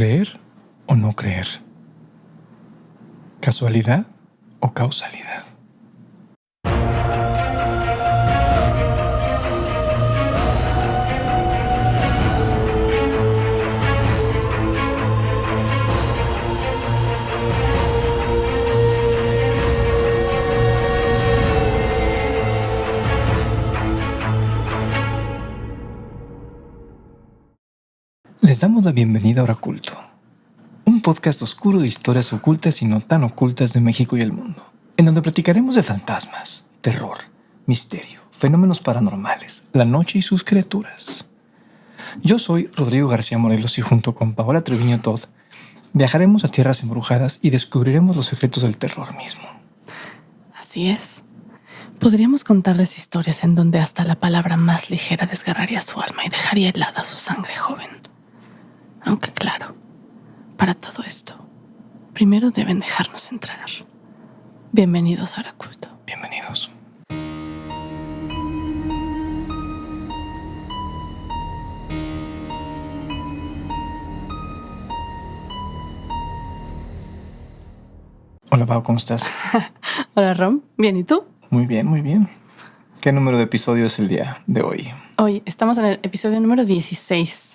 ¿Creer o no creer? ¿Casualidad o causalidad? Les damos la bienvenida a Oraculto, un podcast oscuro de historias ocultas y no tan ocultas de México y el mundo, en donde platicaremos de fantasmas, terror, misterio, fenómenos paranormales, la noche y sus criaturas. Yo soy Rodrigo García Morelos y junto con Paola Treviño Todd viajaremos a tierras embrujadas y descubriremos los secretos del terror mismo. Así es. Podríamos contarles historias en donde hasta la palabra más ligera desgarraría su alma y dejaría helada su sangre joven. Aunque claro, para todo esto, primero deben dejarnos entrar. Bienvenidos a Oraculto. Bienvenidos. Hola Pau, ¿cómo estás? Hola Rom, ¿bien y tú? Muy bien, muy bien. ¿Qué número de episodio es el día de hoy? Hoy estamos en el episodio número 16.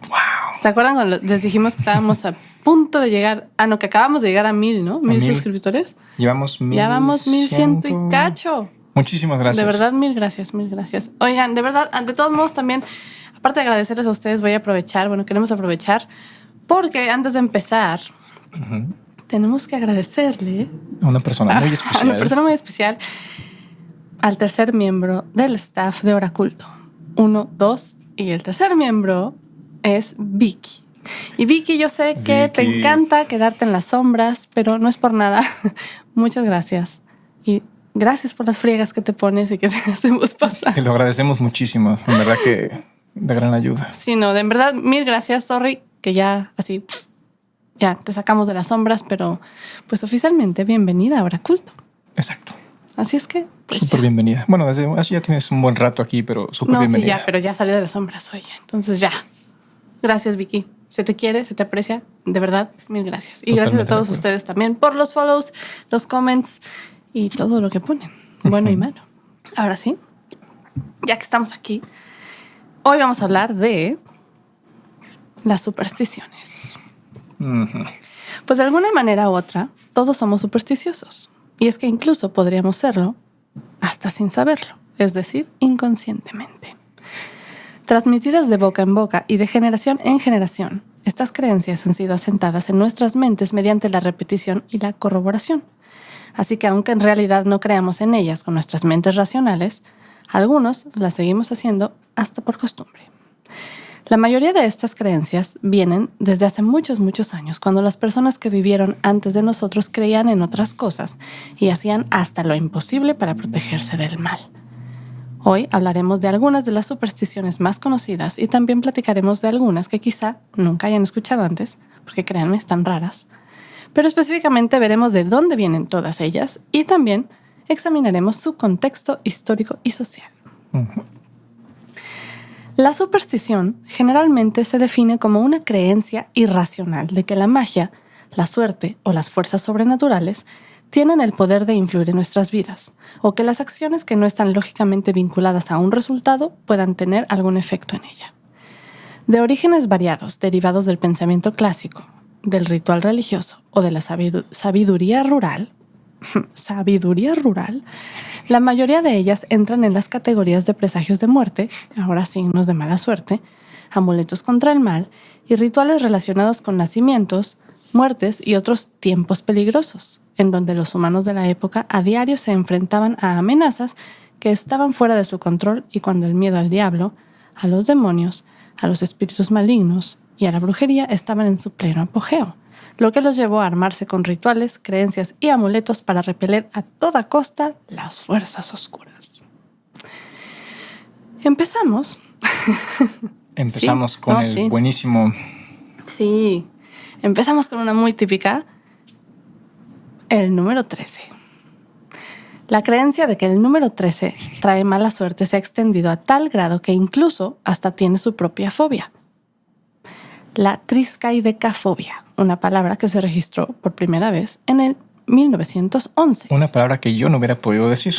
¡Wow! ¿Se acuerdan cuando les dijimos que estábamos a punto de llegar? Que acabamos de llegar a 1000, ¿no? 1000 suscriptores. Llevamos 1100. Ya vamos 1100 y cacho. Muchísimas gracias. De verdad, mil gracias, mil gracias. Oigan, de verdad, de todos modos también, aparte de agradecerles a ustedes, queremos aprovechar, porque antes de empezar, tenemos que agradecerle a una persona muy especial. A una persona muy especial, al tercer miembro del staff de Oraculto. 1, 2, y el tercer miembro es Vicky. Y Vicky, yo sé que te encanta quedarte en las sombras, pero no es por nada. Muchas gracias. Y gracias por las friegas que te pones y que te hacemos pasar. Que lo agradecemos muchísimo. En verdad que de gran ayuda. Sí, no, de verdad, mil gracias. Sorry que ya así, ya te sacamos de las sombras, pero pues oficialmente bienvenida a Oraculto. Exacto. Así es que pues súper bienvenida. Bueno, desde hace ya tienes un buen rato aquí, pero súper bienvenida. Sí, ya, pero ya salió de las sombras, oye. Entonces ya. Gracias, Vicky. Se te quiere, se te aprecia. De verdad, mil gracias. Y gracias a todos ustedes también por los follows, los comments y todo lo que ponen. Bueno y malo. Ahora sí, ya que estamos aquí, hoy vamos a hablar de las supersticiones. Pues de alguna manera u otra, todos somos supersticiosos. Y es que incluso podríamos serlo hasta sin saberlo, es decir, inconscientemente. Transmitidas de boca en boca y de generación en generación, estas creencias han sido asentadas en nuestras mentes mediante la repetición y la corroboración. Así que aunque en realidad no creamos en ellas con nuestras mentes racionales, algunos las seguimos haciendo hasta por costumbre. La mayoría de estas creencias vienen desde hace muchos, muchos años, cuando las personas que vivieron antes de nosotros creían en otras cosas y hacían hasta lo imposible para protegerse del mal. Hoy hablaremos de algunas de las supersticiones más conocidas y también platicaremos de algunas que quizá nunca hayan escuchado antes, porque créanme, están raras. Pero específicamente veremos de dónde vienen todas ellas y también examinaremos su contexto histórico y social. La superstición generalmente se define como una creencia irracional de que la magia, la suerte o las fuerzas sobrenaturales tienen el poder de influir en nuestras vidas, o que las acciones que no están lógicamente vinculadas a un resultado puedan tener algún efecto en ella. De orígenes variados, derivados del pensamiento clásico, del ritual religioso o de la sabiduría rural, la mayoría de ellas entran en las categorías de presagios de muerte, ahora signos de mala suerte, amuletos contra el mal y rituales relacionados con nacimientos, muertes y otros tiempos peligrosos, en donde los humanos de la época a diario se enfrentaban a amenazas que estaban fuera de su control y cuando el miedo al diablo, a los demonios, a los espíritus malignos y a la brujería estaban en su pleno apogeo, lo que los llevó a armarse con rituales, creencias y amuletos para repeler a toda costa las fuerzas oscuras. Empezamos con el buenísimo. Sí, empezamos con una muy típica, el número 13. La creencia de que el número 13 trae mala suerte se ha extendido a tal grado que incluso hasta tiene su propia fobia. la triskaidekafobia, una palabra que se registró por primera vez en el 1911. Una palabra que yo no hubiera podido decir.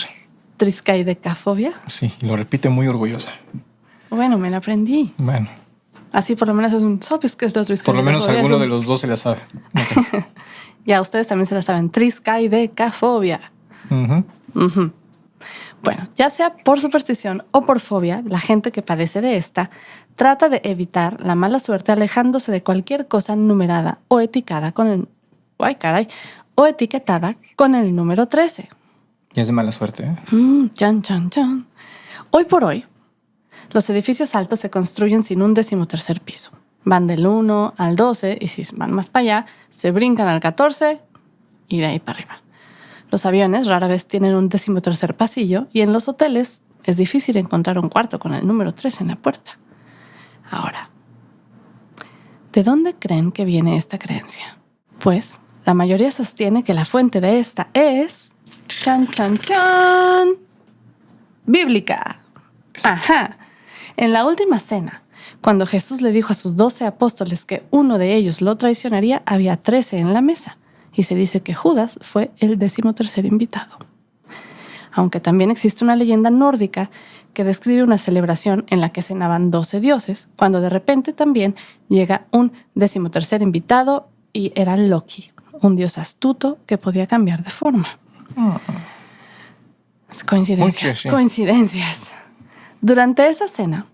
¿Triskaidekafobia? Sí, lo repite muy orgullosa. Bueno, me la aprendí. Bueno. Así por lo menos es un... ¿Sabes qué es la triskaidekafobia? Por lo menos alguno de los dos se la sabe. Okay. Ya, ustedes también se la saben. Triskaidekafobia. Bueno, ya sea por superstición o por fobia, la gente que padece de esta trata de evitar la mala suerte alejándose de cualquier cosa numerada o etiquetada con el... o etiquetada con el número 13. Ya es de mala suerte, ¿eh? Chan, chan, chan. Hoy por hoy, los edificios altos se construyen sin un 13º piso. Van del 1 al 12 y si van más para allá, se brincan al 14 y de ahí para arriba. Los aviones rara vez tienen un 13º pasillo y en los hoteles es difícil encontrar un cuarto con el número 13 en la puerta. Ahora, ¿de dónde creen que viene esta creencia? Pues la mayoría sostiene que la fuente de esta es... ¡Chan, chan, chan! Bíblica. Ajá. En la última cena, cuando Jesús le dijo a sus 12 apóstoles que uno de ellos lo traicionaría, había 13 en la mesa. Y se dice que Judas fue el 13º invitado. Aunque también existe una leyenda nórdica que describe una celebración en la que cenaban 12 dioses, cuando de repente también llega un 13º invitado y era Loki, un dios astuto que podía cambiar de forma. Coincidencias, sí. Coincidencias. Durante esa cena,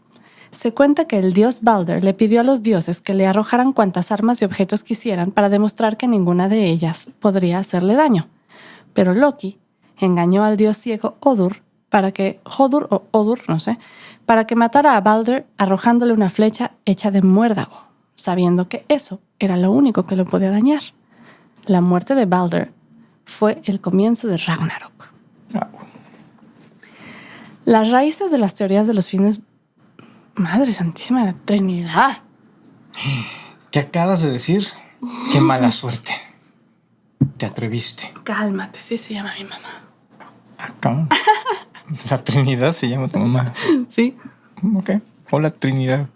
se cuenta que el dios Balder le pidió a los dioses que le arrojaran cuantas armas y objetos quisieran para demostrar que ninguna de ellas podría hacerle daño. Pero Loki engañó al dios ciego Odur para que matara a Balder arrojándole una flecha hecha de muérdago, sabiendo que eso era lo único que lo podía dañar. La muerte de Balder fue el comienzo de Ragnarok. Las raíces de las teorías de los fines... Madre Santísima de la Trinidad. ¿Qué acabas de decir? Qué mala suerte. Te atreviste. Cálmate, sí se llama mi mamá. Acá. La Trinidad se llama tu mamá. Sí. Ok. Hola, Trinidad.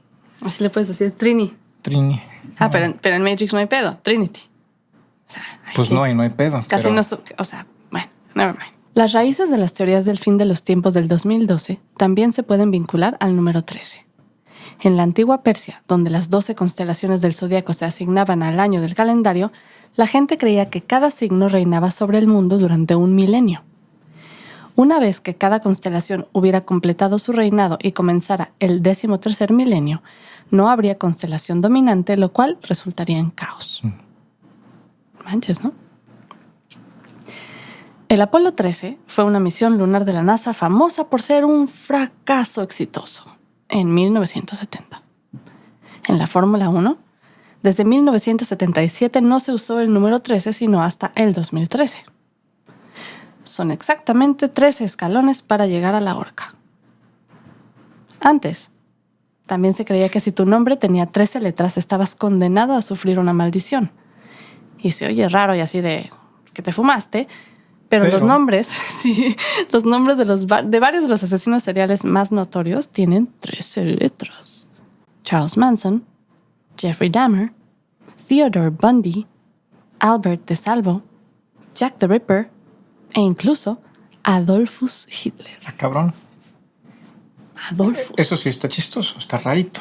Así le puedes decir Trini. Trini. Ah, pero en Matrix no hay pedo. Trinity. O sea, pues sí. no hay pedo. Casi pero... no... O sea, bueno, never mind. Las raíces de las teorías del fin de los tiempos del 2012 también se pueden vincular al número 13. En la antigua Persia, donde las 12 constelaciones del zodiaco se asignaban al año del calendario, la gente creía que cada signo reinaba sobre el mundo durante un milenio. Una vez que cada constelación hubiera completado su reinado y comenzara el 13º milenio, no habría constelación dominante, lo cual resultaría en caos. Manches, ¿no? El Apolo 13 fue una misión lunar de la NASA famosa por ser un fracaso exitoso. En 1970. En la Fórmula 1, desde 1977 no se usó el número 13 sino hasta el 2013. Son exactamente 13 escalones para llegar a la horca. Antes, también se creía que si tu nombre tenía 13 letras estabas condenado a sufrir una maldición. Y se oye raro y así de que te fumaste, pero los nombres, sí, los nombres de varios de los asesinos seriales más notorios tienen 13 letras. Charles Manson, Jeffrey Dahmer, Theodore Bundy, Albert DeSalvo, Jack the Ripper e incluso Adolfus Hitler. Ah, cabrón. Adolfus. Eso sí está chistoso, está rarito.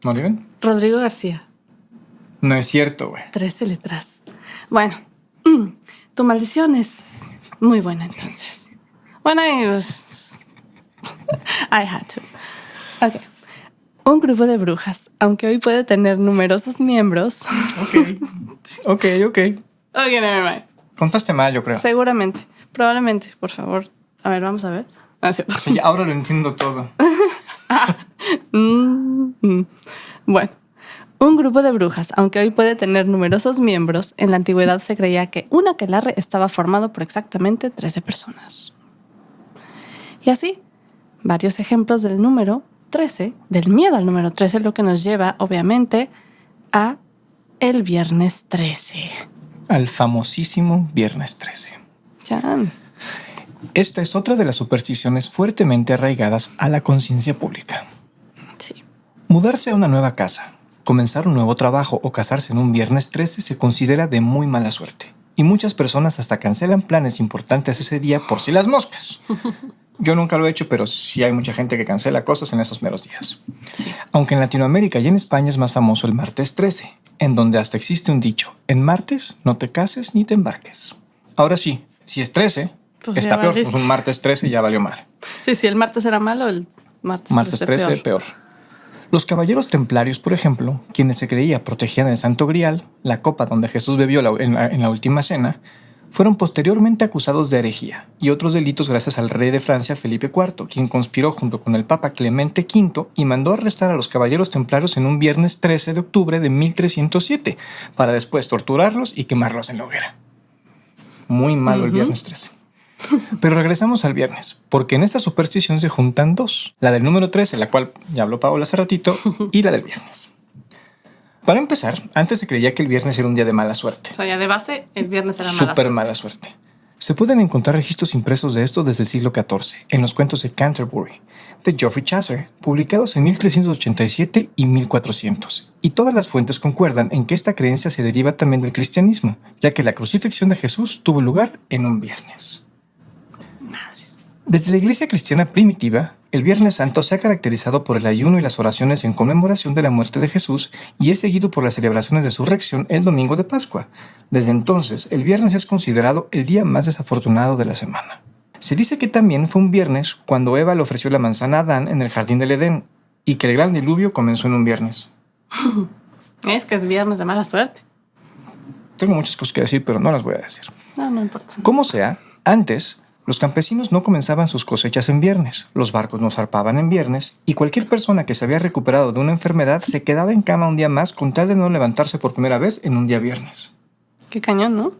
¿No digan? Rodrigo García. No es cierto, güey. 13 letras. Bueno, tu maldición es muy buena entonces. Bueno, I had to. Ok. Un grupo de brujas, aunque hoy puede tener numerosos miembros. Ok, never mind. Contaste mal, yo creo. Seguramente, probablemente, por favor. A ver, vamos a ver. Sí, ahora lo entiendo todo. Bueno. Un grupo de brujas, aunque hoy puede tener numerosos miembros, en la antigüedad se creía que un aquelarre estaba formado por exactamente 13 personas. Y así, varios ejemplos del número 13, del miedo al número 13, lo que nos lleva, obviamente, a el viernes 13. Al famosísimo viernes 13. Chan. Esta es otra de las supersticiones fuertemente arraigadas a la conciencia pública. Sí. Mudarse a una nueva casa, comenzar un nuevo trabajo o casarse en un viernes 13 se considera de muy mala suerte. Y muchas personas hasta cancelan planes importantes ese día por si las moscas. Yo nunca lo he hecho, pero sí hay mucha gente que cancela cosas en esos meros días. Sí. Aunque en Latinoamérica y en España es más famoso el martes 13, en donde hasta existe un dicho: en martes no te cases ni te embarques. Ahora sí, si es 13, Pues está ya peor. valiste. Pues un martes 13 ya valió mal. Sí, si el martes era malo, el martes 13 peor. Los caballeros templarios, por ejemplo, quienes se creía protegían el Santo Grial, la copa donde Jesús bebió en la última cena, fueron posteriormente acusados de herejía y otros delitos gracias al rey de Francia Felipe IV, quien conspiró junto con el Papa Clemente V y mandó arrestar a los caballeros templarios en un viernes 13 de octubre de 1307, para después torturarlos y quemarlos en la hoguera. Muy malo el viernes 13. Pero regresamos al viernes, porque en esta superstición se juntan dos: la del número 13, la cual ya habló Paola hace ratito, y la del viernes. Para empezar, antes se creía que el viernes era un día de mala suerte. O sea, ya de base, el viernes era mala Súper mala suerte. Se pueden encontrar registros impresos de esto desde el siglo XIV, en los cuentos de Canterbury, de Geoffrey Chaucer, publicados en 1387 y 1400. Y todas las fuentes concuerdan en que esta creencia se deriva también del cristianismo, ya que la crucifixión de Jesús tuvo lugar en un viernes. Desde la iglesia cristiana primitiva, el Viernes Santo se ha caracterizado por el ayuno y las oraciones en conmemoración de la muerte de Jesús y es seguido por las celebraciones de resurrección el domingo de Pascua. Desde entonces, el viernes es considerado el día más desafortunado de la semana. Se dice que también fue un viernes cuando Eva le ofreció la manzana a Adán en el jardín del Edén y que el gran diluvio comenzó en un viernes. Es que es viernes de mala suerte. Tengo muchas cosas que decir, pero no las voy a decir. No importa. Como sea, antes los campesinos no comenzaban sus cosechas en viernes, los barcos no zarpaban en viernes y cualquier persona que se había recuperado de una enfermedad se quedaba en cama un día más con tal de no levantarse por primera vez en un día viernes. Qué cañón, ¿no?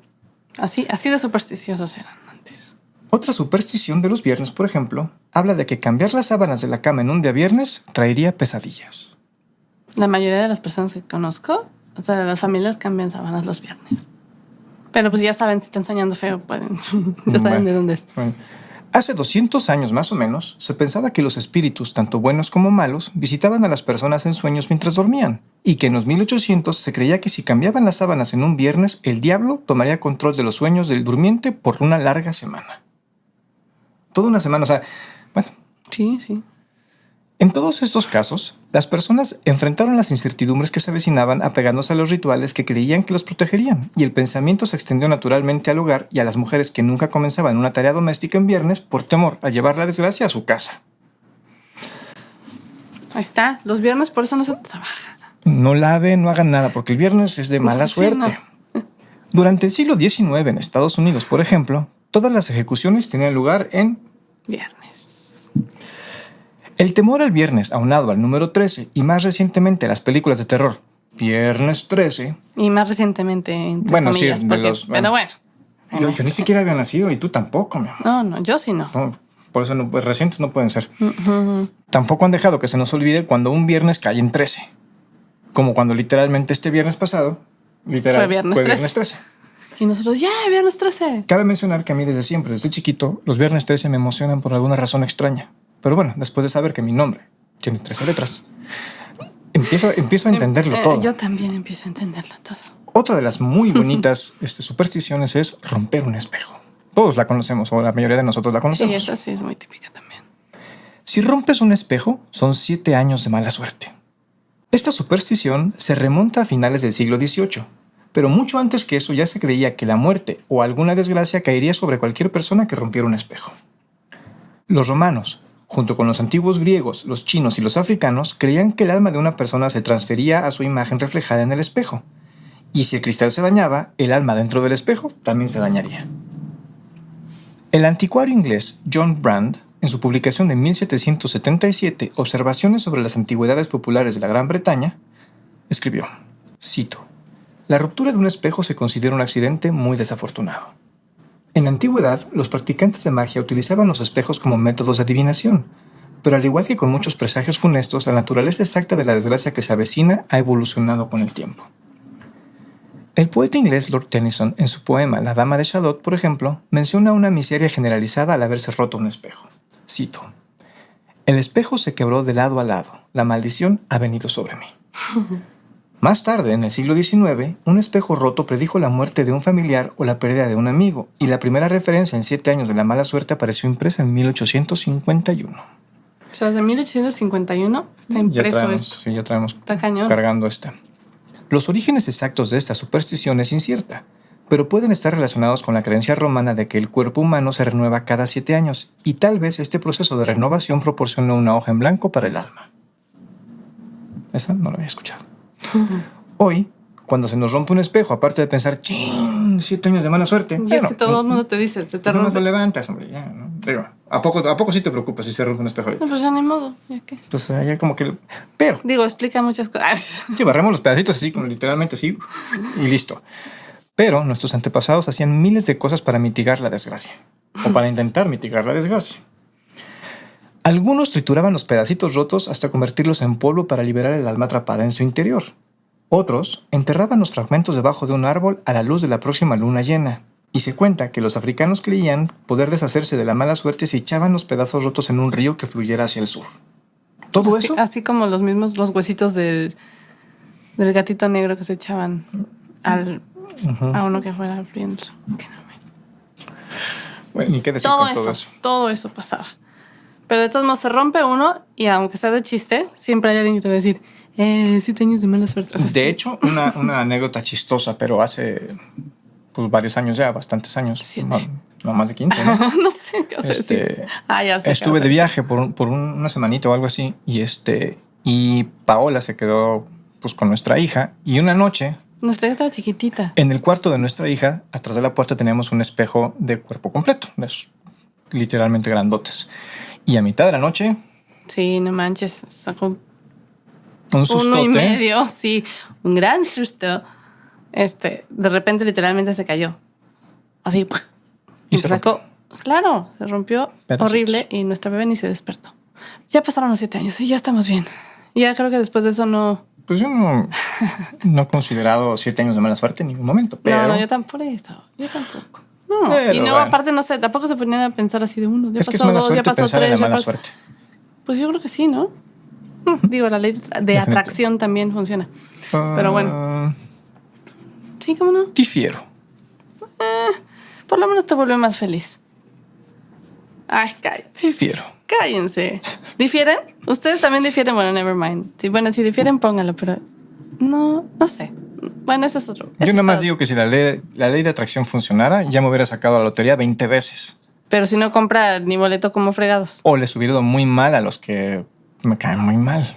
Así de supersticiosos eran antes. Otra superstición de los viernes, por ejemplo, habla de que cambiar las sábanas de la cama en un día viernes traería pesadillas. La mayoría de las personas que conozco, o sea, de las familias, cambian sábanas los viernes. Pero pues ya saben, si están soñando feo, pueden. Ya saben de dónde es. Bueno. Hace 200 años más o menos, se pensaba que los espíritus, tanto buenos como malos, visitaban a las personas en sueños mientras dormían, y que en los 1800 se creía que si cambiaban las sábanas en un viernes, el diablo tomaría control de los sueños del durmiente por una larga semana. Toda una semana, o sea, bueno. Sí. En todos estos casos, las personas enfrentaron las incertidumbres que se avecinaban apegándose a los rituales que creían que los protegerían, y el pensamiento se extendió naturalmente al hogar y a las mujeres que nunca comenzaban una tarea doméstica en viernes por temor a llevar la desgracia a su casa. Ahí está, los viernes por eso no se trabaja. No laven, no hagan nada, porque el viernes es de mala suerte. Durante el siglo XIX en Estados Unidos, por ejemplo, todas las ejecuciones tenían lugar en viernes. El temor al viernes, aunado al número 13 y más recientemente a las películas de terror Viernes 13. Y más recientemente, entre bueno, comillas, sí, porque, pero bueno. Yo ni siquiera había nacido y tú tampoco, mi amor. No, yo sí no. Por eso pues, recientes no pueden ser. Tampoco han dejado que se nos olvide cuando un viernes cae en 13. Como cuando literalmente este viernes pasado, fue viernes 13. Y nosotros, viernes 13. Cabe mencionar que a mí desde siempre, desde chiquito, los viernes 13 me emocionan por alguna razón extraña. Pero bueno, después de saber que mi nombre tiene 13 letras, empiezo a entenderlo todo. Yo también empiezo a entenderlo todo. Otra de las muy bonitas supersticiones es romper un espejo. Todos la conocemos, o la mayoría de nosotros la conocemos. Sí, esa sí es muy típica también. Si rompes un espejo, son 7 años de mala suerte. Esta superstición se remonta a finales del siglo XVIII, pero mucho antes que eso ya se creía que la muerte o alguna desgracia caería sobre cualquier persona que rompiera un espejo. Los romanos, junto con los antiguos griegos, los chinos y los africanos, creían que el alma de una persona se transfería a su imagen reflejada en el espejo. Y si el cristal se dañaba, el alma dentro del espejo también se dañaría. El anticuario inglés John Brand, en su publicación de 1777, Observaciones sobre las antigüedades populares de la Gran Bretaña, escribió, cito, «La ruptura de un espejo se considera un accidente muy desafortunado. En la antigüedad, los practicantes de magia utilizaban los espejos como métodos de adivinación, pero al igual que con muchos presagios funestos, la naturaleza exacta de la desgracia que se avecina ha evolucionado con el tiempo. El poeta inglés Lord Tennyson, en su poema La Dama de Shalott, por ejemplo, menciona una miseria generalizada al haberse roto un espejo. Cito: "El espejo se quebró de lado a lado. La maldición ha venido sobre mí". Más tarde, en el siglo XIX, un espejo roto predijo la muerte de un familiar o la pérdida de un amigo, y la primera referencia en 7 años de la mala suerte apareció impresa en 1851. O sea, de 1851 está impreso esto. Sí, ya traemos Está cañón. cargando esta. Los orígenes exactos de esta superstición es incierta, pero pueden estar relacionados con la creencia romana de que el cuerpo humano se renueva cada 7 años, y tal vez este proceso de renovación proporciona una hoja en blanco para el alma. Esa no la había escuchado. Hoy, cuando se nos rompe un espejo, aparte de pensar, ¡chin! 7 años de mala suerte. Y es que todo el mundo te dice, se te no rompe. te levantas, hombre, ya, ¿no? Digo, ¿a poco sí te preocupas si se rompe un espejo ahorita? No, pues ya ni modo, ya qué. Entonces, ya como que... Pero, Digo, explica muchas cosas. sí, barremos los pedacitos así, como literalmente así, y listo. Pero nuestros antepasados hacían miles de cosas para mitigar la desgracia, o para intentar mitigar la desgracia. Algunos trituraban los pedacitos rotos hasta convertirlos en polvo para liberar el alma atrapada en su interior. Otros enterraban los fragmentos debajo de un árbol a la luz de la próxima luna llena. Y se cuenta que los africanos creían poder deshacerse de la mala suerte si echaban los pedazos rotos en un río que fluyera hacia el sur. Todo Así, eso... así como los huesitos del gatito negro que se echaban a uno que fuera fluyendo. Bueno, ¿y qué decir con todo eso? Todo eso pasaba. Pero de todos modos se rompe uno y aunque sea de chiste, siempre hay alguien que te va a decir, 7 años de mala suerte. O sea, de hecho, una anécdota chistosa, pero hace pues, varios años ya, bastantes años. No más de 15, ¿no? No sé qué hacer. Ya sé. Estuve de viaje por una semanita o algo así y Paola se quedó pues con nuestra hija y una noche... Nuestra hija estaba chiquitita. En el cuarto de nuestra hija, atrás de la puerta teníamos un espejo de cuerpo completo, de esos literalmente grandotes. Y a mitad de la noche... Sí, no manches, sacó un sustote. 1.5, sí, un gran susto. De repente literalmente se cayó. Así. Y se sacó. Claro, se rompió pedacitos. Horrible y nuestra bebé ni se despertó. Ya pasaron los 7 años y ya estamos bien. Ya creo que después de eso no... Pues yo no he considerado 7 años de mala suerte en ningún momento. Pero... No, yo tampoco. No, pero, y no, bueno. Aparte, no sé, tampoco se ponían a pensar así de uno. Ya pasó 2, ya pasó 3, ya pasó... Suerte. Pues yo creo que sí, ¿no? Digo, la ley de atracción también funciona. Pero bueno. Sí, ¿cómo no? Difiero. Por lo menos te vuelve más feliz. Ay, cállate. Difiero. Cállense. ¿Difieren? ¿Ustedes también difieren? Bueno, never mind. Sí, bueno, si difieren, pónganlo, pero no sé. Bueno, eso es otro. Yo nada más digo que si la ley de atracción funcionara, ya me hubiera sacado la lotería 20 veces. Pero si no compra ni boleto como fregados. O les hubiera ido muy mal a los que me caen muy mal.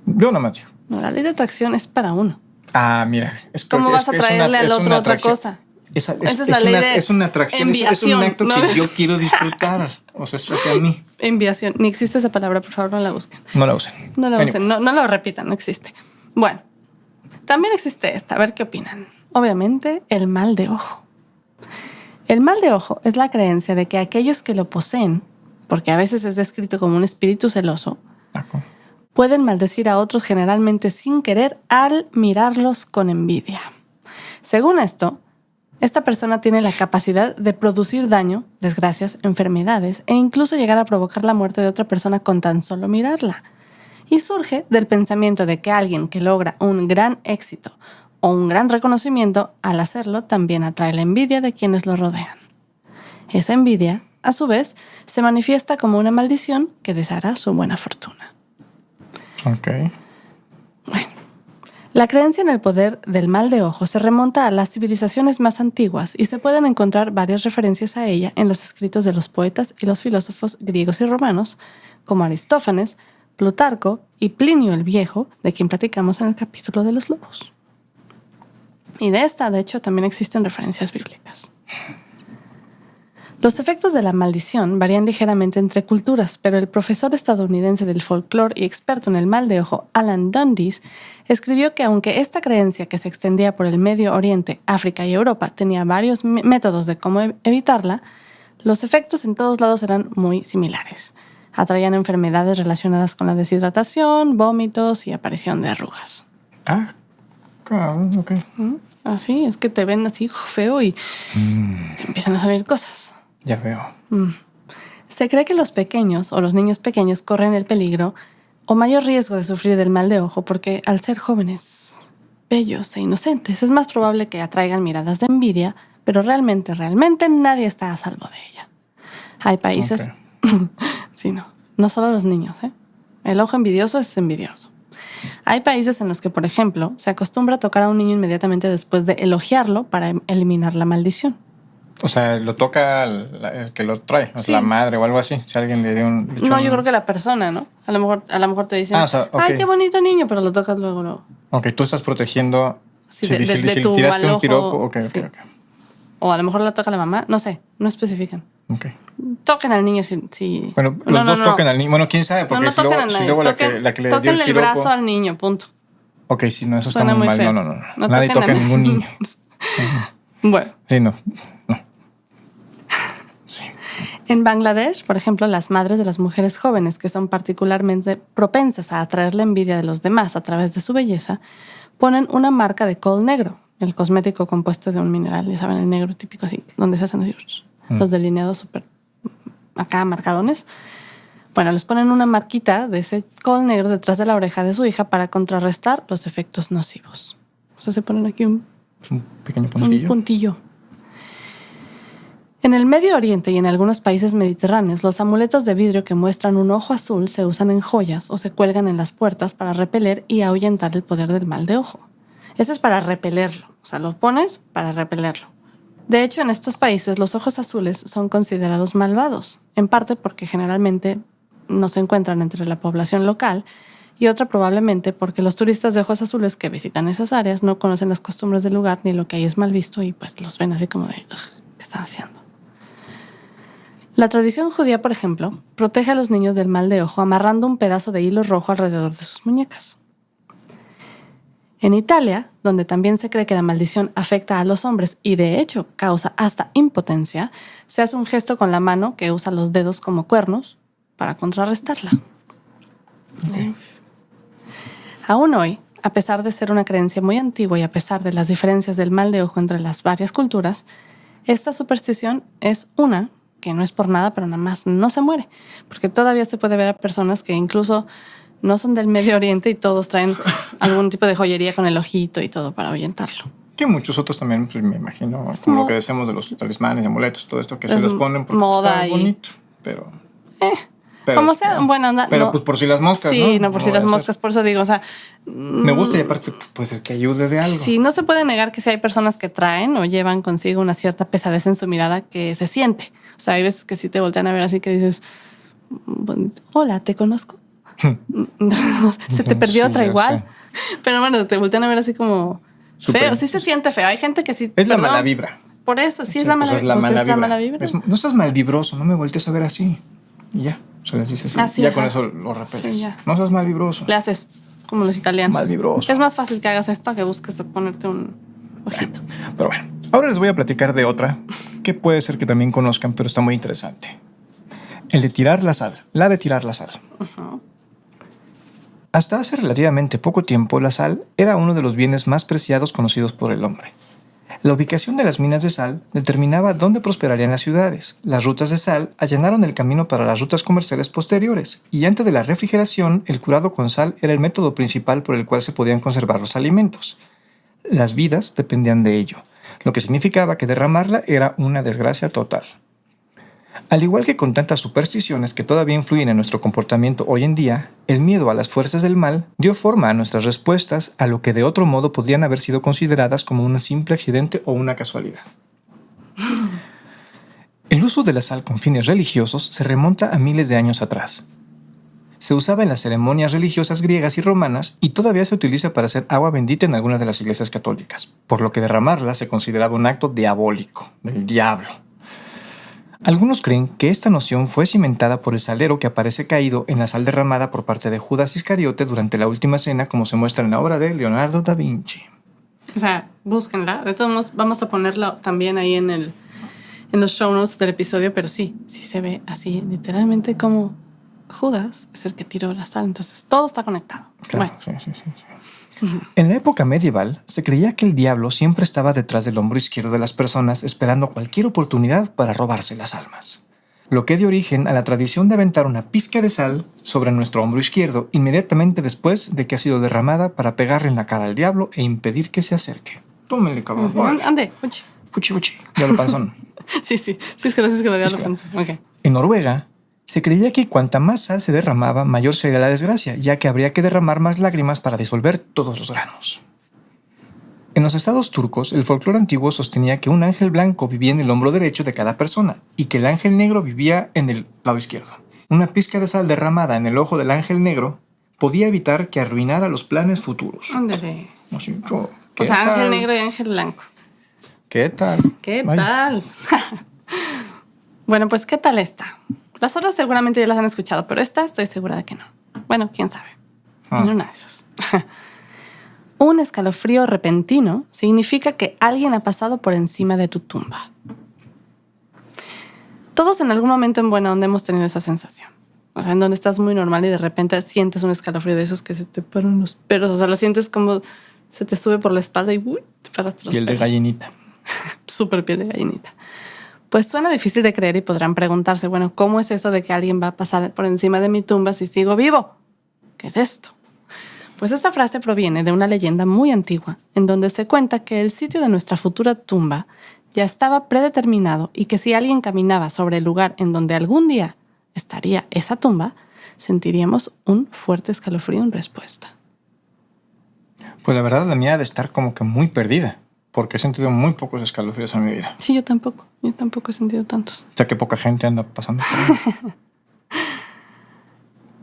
Yo nada más digo. No, la ley de atracción es para uno. Mira. ¿Cómo vas a traerle al otro otra cosa? Esa es la ley de es una atracción, es un acto, ¿no? Que yo quiero disfrutar. O sea, eso hacia mí. Enviación. Ni existe esa palabra, por favor, no la busquen. No la usen. No la usen, no lo repitan, no existe. Bueno, también existe esta, a ver qué opinan. Obviamente, el mal de ojo. El mal de ojo es la creencia de que aquellos que lo poseen, porque a veces es descrito como un espíritu celoso, pueden maldecir a otros generalmente sin querer al mirarlos con envidia. Según esto, esta persona tiene la capacidad de producir daño, desgracias, enfermedades e incluso llegar a provocar la muerte de otra persona con tan solo mirarla. Y surge del pensamiento de que alguien que logra un gran éxito o un gran reconocimiento, al hacerlo también atrae la envidia de quienes lo rodean. Esa envidia, a su vez, se manifiesta como una maldición que deshará su buena fortuna. Ok. Bueno. La creencia en el poder del mal de ojo se remonta a las civilizaciones más antiguas y se pueden encontrar varias referencias a ella en los escritos de los poetas y los filósofos griegos y romanos, como Aristófanes, Plutarco y Plinio el Viejo, de quien platicamos en el capítulo de los lobos. Y de esta, de hecho, también existen referencias bíblicas. Los efectos de la maldición varían ligeramente entre culturas, pero el profesor estadounidense del folclore y experto en el mal de ojo, Alan Dundes, escribió que aunque esta creencia que se extendía por el Medio Oriente, África y Europa tenía varios métodos de cómo evitarla, los efectos en todos lados eran muy similares. Atraían enfermedades relacionadas con la deshidratación, vómitos y aparición de arrugas. Ok. Así, es que te ven así feo y te empiezan a salir cosas. Ya veo. Se cree que los pequeños o los niños pequeños corren el peligro o mayor riesgo de sufrir del mal de ojo porque al ser jóvenes, bellos e inocentes, es más probable que atraigan miradas de envidia, pero realmente nadie está a salvo de ella. Hay países... Sí, no solo los niños, ¿eh? El ojo envidioso es envidioso. Hay países en los que, por ejemplo, se acostumbra a tocar a un niño inmediatamente después de elogiarlo para eliminar la maldición. O sea, lo toca el que lo trae, o sea, la madre o algo así. Si alguien le dio un... No, yo creo que la persona, ¿no? A lo mejor te dicen, o sea, okay. Ay, qué bonito niño, pero lo tocas luego. Ok, tú estás protegiendo... Sí, si de tu tiraste mal un ojo, piropo, ok. O a lo mejor lo toca la mamá, no sé, no especifican. Ok. Toquen al niño si... Bueno, los dos toquen al niño. Bueno, quién sabe, porque si luego la que le dio el piropo... Tóquenle el brazo al niño, punto. Ok, si no, eso Suena está muy mal. feo. No. Nadie toca a ningún niño. Bueno. Sí, no. Sí. En Bangladesh, por ejemplo, las madres de las mujeres jóvenes que son particularmente propensas a atraer la envidia de los demás a través de su belleza, ponen una marca de kohl negro, el cosmético compuesto de un mineral, ya saben, el negro típico así, donde se hacen los delineados súper acá marcadones. Bueno, les ponen una marquita de ese kohl negro detrás de la oreja de su hija para contrarrestar los efectos nocivos. O sea, se ponen aquí un pequeño puntillo. Un puntillo. En el Medio Oriente y en algunos países mediterráneos, los amuletos de vidrio que muestran un ojo azul se usan en joyas o se cuelgan en las puertas para repeler y ahuyentar el poder del mal de ojo. Eso es para repelerlo. O sea, lo pones para repelerlo. De hecho, en estos países los ojos azules son considerados malvados, en parte porque generalmente no se encuentran entre la población local y otra probablemente porque los turistas de ojos azules que visitan esas áreas no conocen las costumbres del lugar ni lo que ahí es mal visto y pues los ven así como de ¿qué están haciendo? La tradición judía, por ejemplo, protege a los niños del mal de ojo amarrando un pedazo de hilo rojo alrededor de sus muñecas. En Italia, donde también se cree que la maldición afecta a los hombres y de hecho causa hasta impotencia, se hace un gesto con la mano que usa los dedos como cuernos para contrarrestarla. Okay. Aún hoy, a pesar de ser una creencia muy antigua y a pesar de las diferencias del mal de ojo entre las varias culturas, esta superstición es una que no es por nada, pero nada más no se muere, porque todavía se puede ver a personas que incluso no son del Medio Oriente y todos traen algún tipo de joyería con el ojito y todo para ahuyentarlo. Que muchos otros también, pues me imagino, como lo que decimos de los talismanes, amuletos, todo esto que se los ponen porque moda está bonito, pero como sea, bueno, pero no, pues por si las moscas, sí, no por si las moscas, por eso digo, o sea, me gusta y aparte puede ser que ayude de algo. Sí, no se puede negar que si hay personas que traen o llevan consigo una cierta pesadez en su mirada que se siente. O sea, hay veces que sí te voltean a ver así que dices, hola, ¿te conozco? Se te perdió otra igual. Pero bueno, te voltean a ver así como feo. Sí se siente feo. Hay gente que sí. Es la mala vibra. Por eso, sí es la mala vibra. La mala vibra. No seas malvibroso, no me voltees a ver así. Y ya. O sea, les dices así. Ya con eso lo repeles. Sí, no seas malvibroso. Le haces como los italianos. Malvibroso. Es más fácil que hagas esto que busques ponerte un ojito. Pero bueno, ahora les voy a platicar de otra que puede ser que también conozcan, pero está muy interesante. El de tirar la sal. La de tirar la sal. Hasta hace relativamente poco tiempo, la sal era uno de los bienes más preciados conocidos por el hombre. La ubicación de las minas de sal determinaba dónde prosperarían las ciudades. Las rutas de sal allanaron el camino para las rutas comerciales posteriores, y antes de la refrigeración, el curado con sal era el método principal por el cual se podían conservar los alimentos. Las vidas dependían de ello, lo que significaba que derramarla era una desgracia total. Al igual que con tantas supersticiones que todavía influyen en nuestro comportamiento hoy en día, el miedo a las fuerzas del mal dio forma a nuestras respuestas a lo que de otro modo podrían haber sido consideradas como un simple accidente o una casualidad. El uso de la sal con fines religiosos se remonta a miles de años atrás. Se usaba en las ceremonias religiosas griegas y romanas y todavía se utiliza para hacer agua bendita en algunas de las iglesias católicas, por lo que derramarla se consideraba un acto diabólico, del diablo. Algunos creen que esta noción fue cimentada por el salero que aparece caído en la sal derramada por parte de Judas Iscariote durante la última cena, como se muestra en la obra de Leonardo da Vinci. O sea, búsquenla. De todos modos, vamos a ponerlo también ahí en los show notes del episodio, pero sí se ve así, literalmente como Judas es el que tiró la sal. Entonces, todo está conectado. Claro, bueno. sí. En la época medieval, se creía que el diablo siempre estaba detrás del hombro izquierdo de las personas esperando cualquier oportunidad para robarse las almas, lo que dio origen a la tradición de aventar una pizca de sal sobre nuestro hombro izquierdo inmediatamente después de que ha sido derramada para pegarle en la cara al diablo e impedir que se acerque. Tómenle, cabrón. Ande, fuchi. Fuchi, diablo panzón. Sí, es que lo diablo panzón. Okay. En Noruega, se creía que cuanta más sal se derramaba, mayor sería la desgracia, ya que habría que derramar más lágrimas para disolver todos los granos. En los estados turcos, el folclore antiguo sostenía que un ángel blanco vivía en el hombro derecho de cada persona y que el ángel negro vivía en el lado izquierdo. Una pizca de sal derramada en el ojo del ángel negro podía evitar que arruinara los planes futuros. Ándale. Así, o sea, ángel negro y ángel blanco. ¿Qué tal? ¿Qué tal? Bueno, pues, ¿qué tal esta? Las otras seguramente ya las han escuchado, pero esta estoy segura de que no. Bueno, quién sabe. En una de esas. Un escalofrío repentino significa que alguien ha pasado por encima de tu tumba. Todos en algún momento en buena onda hemos tenido esa sensación. O sea, en donde estás muy normal y de repente sientes un escalofrío de esos que se te paran los pelos. O sea, lo sientes como se te sube por la espalda y te paras los piel pelos. De gallinita. Súper piel de gallinita. Pues suena difícil de creer y podrán preguntarse, bueno, ¿cómo es eso de que alguien va a pasar por encima de mi tumba si sigo vivo? ¿Qué es esto? Pues esta frase proviene de una leyenda muy antigua, en donde se cuenta que el sitio de nuestra futura tumba ya estaba predeterminado y que si alguien caminaba sobre el lugar en donde algún día estaría esa tumba, sentiríamos un fuerte escalofrío en respuesta. Pues la verdad, la mía ha de estar como que muy perdida, porque he sentido muy pocos escalofríos en mi vida. Sí, yo tampoco he sentido tantos. O sea, que poca gente anda pasando por ahí.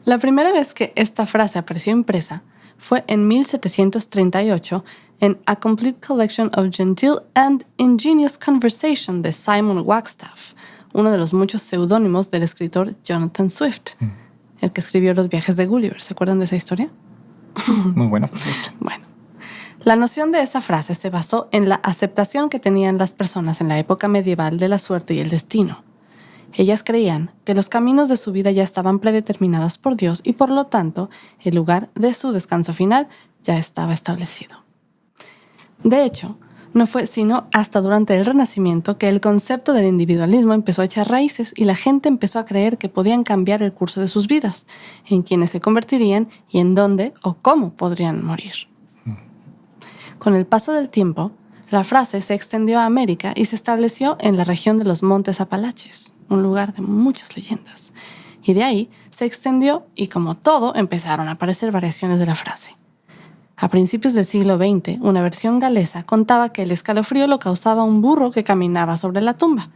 La primera vez que esta frase apareció impresa fue en 1738 en A Complete Collection of Genteel and Ingenious Conversation de Simon Wagstaff, uno de los muchos seudónimos del escritor Jonathan Swift, el que escribió Los viajes de Gulliver. ¿Se acuerdan de esa historia? Muy buena, perfecto. Bueno, la noción de esa frase se basó en la aceptación que tenían las personas en la época medieval de la suerte y el destino. Ellas creían que los caminos de su vida ya estaban predeterminados por Dios y por lo tanto el lugar de su descanso final ya estaba establecido. De hecho, no fue sino hasta durante el Renacimiento que el concepto del individualismo empezó a echar raíces y la gente empezó a creer que podían cambiar el curso de sus vidas, en quiénes se convertirían y en dónde o cómo podrían morir. Con el paso del tiempo, la frase se extendió a América y se estableció en la región de los Montes Apalaches, un lugar de muchas leyendas. Y de ahí se extendió y, como todo, empezaron a aparecer variaciones de la frase. A principios del siglo XX, una versión galesa contaba que el escalofrío lo causaba un burro que caminaba sobre la tumba,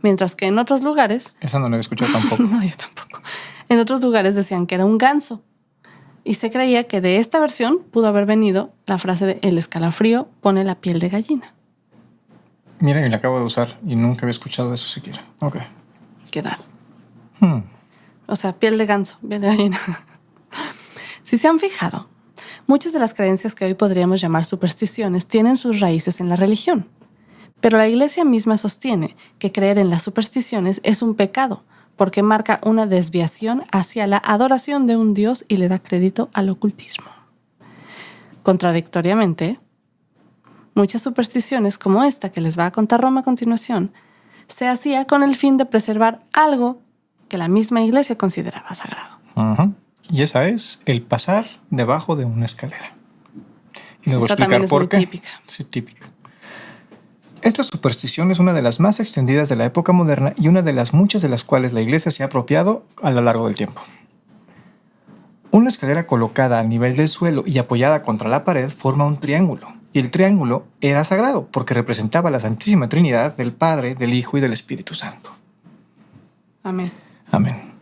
mientras que en otros lugares... Esa no la he escuchado tampoco. No, yo tampoco. En otros lugares decían que era un ganso. Y se creía que de esta versión pudo haber venido la frase de el escalofrío pone la piel de gallina. Mira, y la acabo de usar y nunca había escuchado eso siquiera. Ok. ¿Qué tal? Hmm. O sea, piel de ganso, piel de gallina. Si se han fijado, muchas de las creencias que hoy podríamos llamar supersticiones tienen sus raíces en la religión. Pero la Iglesia misma sostiene que creer en las supersticiones es un pecado, porque marca una desviación hacia la adoración de un Dios y le da crédito al ocultismo. Contradictoriamente, muchas supersticiones como esta que les va a contar Roma a continuación, se hacía con el fin de preservar algo que la misma Iglesia consideraba sagrado. Uh-huh. Y esa es el pasar debajo de una escalera. Y les voy a Esa también explicar es por muy qué. típica. Sí, típica. Esta superstición es una de las más extendidas de la época moderna y una de las muchas de las cuales la Iglesia se ha apropiado a lo largo del tiempo. Una escalera colocada al nivel del suelo y apoyada contra la pared forma un triángulo, y el triángulo era sagrado porque representaba la Santísima Trinidad del Padre, del Hijo y del Espíritu Santo. Amén. Amén.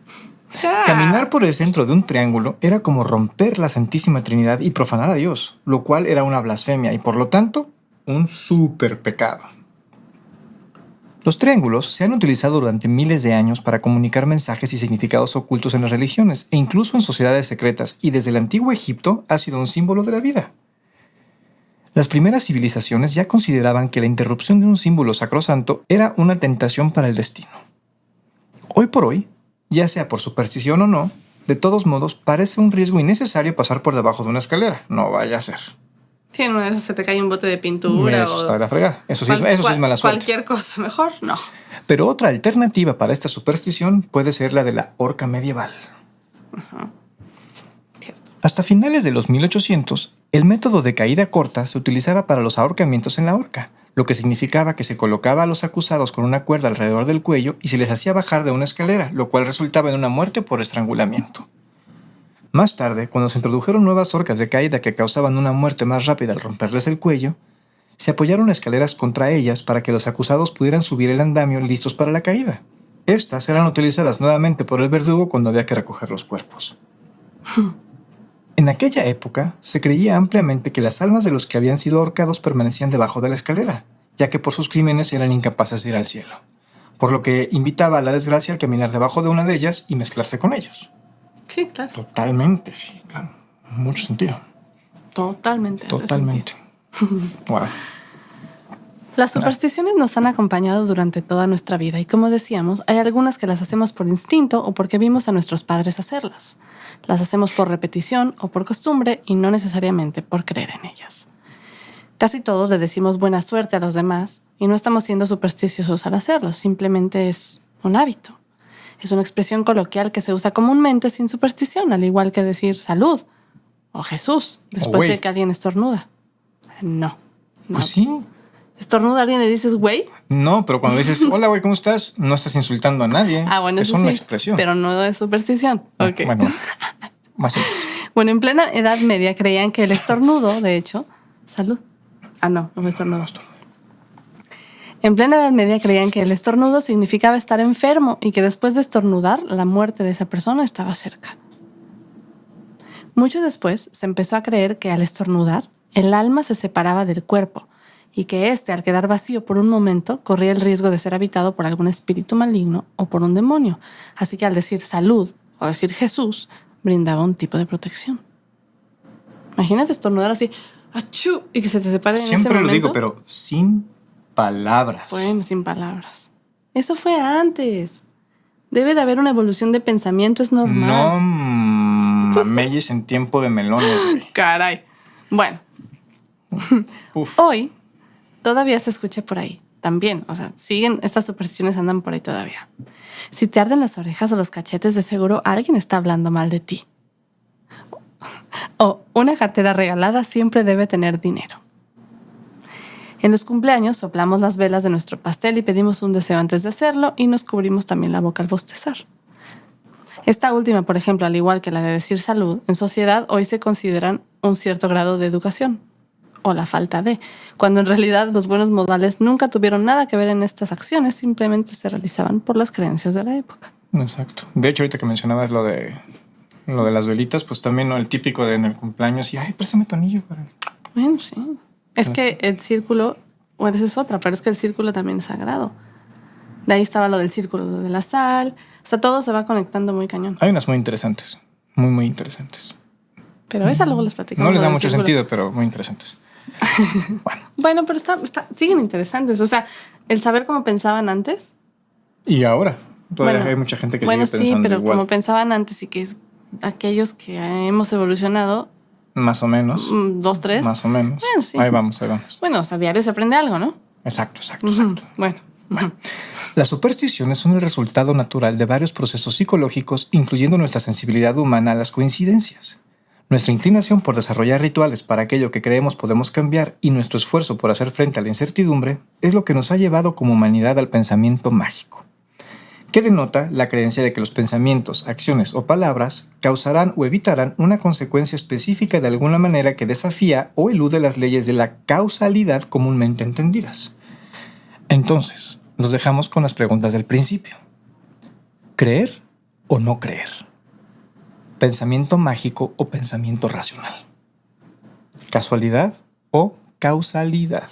Caminar por el centro de un triángulo era como romper la Santísima Trinidad y profanar a Dios, lo cual era una blasfemia y por lo tanto un súper pecado. Los triángulos se han utilizado durante miles de años para comunicar mensajes y significados ocultos en las religiones e incluso en sociedades secretas, y desde el antiguo Egipto ha sido un símbolo de la vida. Las primeras civilizaciones ya consideraban que la interrupción de un símbolo sacrosanto era una tentación para el destino. Hoy por hoy, ya sea por superstición o no, De todos modos, parece un riesgo innecesario pasar por debajo de una escalera. No vaya a ser. Sí, en una de esas se te cae un bote de pintura. Eso está de la fregada. Eso sí es mala suerte. Cualquier cosa, mejor no. Pero otra alternativa para esta superstición puede ser la de la horca medieval. Ajá. Hasta finales de los 1800, el método de caída corta se utilizaba para los ahorcamientos en la horca, lo que significaba que se colocaba a los acusados con una cuerda alrededor del cuello y se les hacía bajar de una escalera, lo cual resultaba en una muerte por estrangulamiento. Más tarde, cuando se introdujeron nuevas horcas de caída que causaban una muerte más rápida al romperles el cuello, se apoyaron escaleras contra ellas para que los acusados pudieran subir el andamio listos para la caída. Estas eran utilizadas nuevamente por el verdugo cuando había que recoger los cuerpos. En aquella época, se creía ampliamente que las almas de los que habían sido ahorcados permanecían debajo de la escalera, ya que por sus crímenes eran incapaces de ir al cielo, por lo que invitaba a la desgracia al caminar debajo de una de ellas y mezclarse con ellos. Sí, claro. Totalmente, sí, claro. Mucho sentido. Totalmente. Totalmente. Wow. Las supersticiones nos han acompañado durante toda nuestra vida y, como decíamos, hay algunas que las hacemos por instinto o porque vimos a nuestros padres hacerlas. Las hacemos por repetición o por costumbre y no necesariamente por creer en ellas. Casi todos le decimos buena suerte a los demás y no estamos siendo supersticiosos al hacerlo, simplemente es un hábito. Es una expresión coloquial que se usa comúnmente sin superstición, al igual que decir salud o Jesús después de que alguien estornuda. No. Pues sí. ¿Estornuda alguien y le dices güey? No, pero cuando dices hola güey, ¿cómo estás? No estás insultando a nadie. Ah, bueno, es eso una sí, expresión. pero no es superstición. Okay. Bueno, más o menos. Bueno, en plena Edad Media creían que el estornudo, de hecho, salud. Ah, no fue estornudo. En plena Edad Media creían que el estornudo significaba estar enfermo y que después de estornudar, la muerte de esa persona estaba cerca. Mucho después se empezó a creer que al estornudar, el alma se separaba del cuerpo y que éste, al quedar vacío por un momento, corría el riesgo de ser habitado por algún espíritu maligno o por un demonio. Así que al decir salud o decir Jesús, brindaba un tipo de protección. Imagínate estornudar así, ¡achú! Y que se te separe en ese momento. Siempre lo digo, pero sin palabras. Bueno, sin palabras. Eso fue antes. Debe de haber una evolución de pensamiento, es normal. No mameyes en tiempo de melones, güey. Caray. Bueno. Uf. Hoy todavía se escucha por ahí. También, o sea, estas supersticiones andan por ahí todavía. Si te arden las orejas o los cachetes, de seguro alguien está hablando mal de ti. O una cartera regalada siempre debe tener dinero. En los cumpleaños soplamos las velas de nuestro pastel y pedimos un deseo antes de hacerlo y nos cubrimos también la boca al bostezar. Esta última, por ejemplo, al igual que la de decir salud, en sociedad hoy se consideran un cierto grado de educación o la falta de, cuando en realidad los buenos modales nunca tuvieron nada que ver en estas acciones, simplemente se realizaban por las creencias de la época. Exacto. De hecho, ahorita que mencionabas lo de las velitas, pues también, ¿no? El típico de en el cumpleaños y, ay, préstame tu anillo. Bueno, sí. Es que el círculo, bueno, esa es otra, pero es que el círculo también es sagrado. De ahí estaba lo del círculo, lo de la sal. O sea, todo se va conectando muy cañón. Hay unas muy interesantes, muy, muy interesantes. Pero esa luego les platicamos. No les da mucho sentido, pero muy interesantes. Bueno, pero siguen interesantes. O sea, el saber cómo pensaban antes. Y ahora, todavía hay mucha gente que sigue pensando igual. Bueno, sí, pero como pensaban antes y que aquellos que hemos evolucionado. Más o menos. 2, 3. Más o menos. Bueno, sí. Ahí vamos. Bueno, o sea, diario se aprende algo, ¿no? Exacto. Bueno. Las supersticiones son el resultado natural de varios procesos psicológicos, incluyendo nuestra sensibilidad humana a las coincidencias. Nuestra inclinación por desarrollar rituales para aquello que creemos podemos cambiar y nuestro esfuerzo por hacer frente a la incertidumbre es lo que nos ha llevado como humanidad al pensamiento mágico, que denota la creencia de que los pensamientos, acciones o palabras causarán o evitarán una consecuencia específica de alguna manera que desafía o elude las leyes de la causalidad comúnmente entendidas. Entonces, nos dejamos con las preguntas del principio. ¿Creer o no creer? ¿Pensamiento mágico o pensamiento racional? ¿Casualidad o causalidad?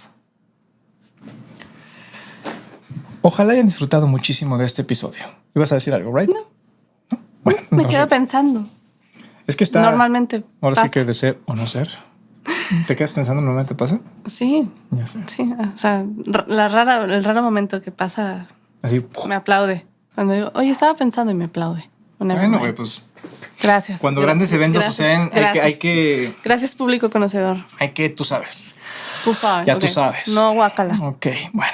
Ojalá hayan disfrutado muchísimo de este episodio. ¿Ibas a decir algo, right? No. Bueno, me quedo pensando. Es que está... Normalmente Ahora pasa. sí que de ser o no ser. ¿Te quedas pensando normalmente pasa? Sí. Ya sé. Sí, o sea, el raro momento que pasa Así. me aplaude. Cuando digo, oye, estaba pensando y me aplaude. Bueno, güey, pues Gracias. Cuando grandes eventos suceden, hay que... Gracias, público conocedor. Tú sabes. Tú sabes. Ya tú sabes. No, guácala. Ok, bueno.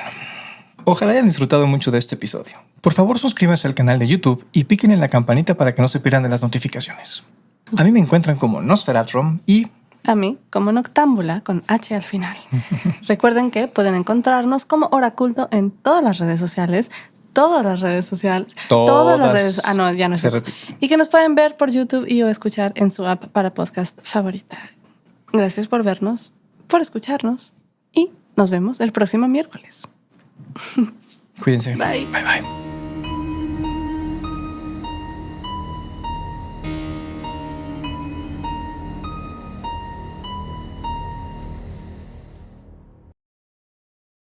Ojalá hayan disfrutado mucho de este episodio. Por favor, suscríbanse al canal de YouTube y piquen en la campanita para que no se pierdan de las notificaciones. A mí me encuentran como Nosferatron y... A mí como Noctámbula con H al final. Recuerden que pueden encontrarnos como Oraculto en todas las redes sociales. Todas las redes sociales. Todas las redes. Ah, no, ya no es. Y que nos pueden ver por YouTube y o escuchar en su app para podcast favorita. Gracias por vernos, por escucharnos y nos vemos el próximo miércoles. Cuídense. Bye. Bye, bye.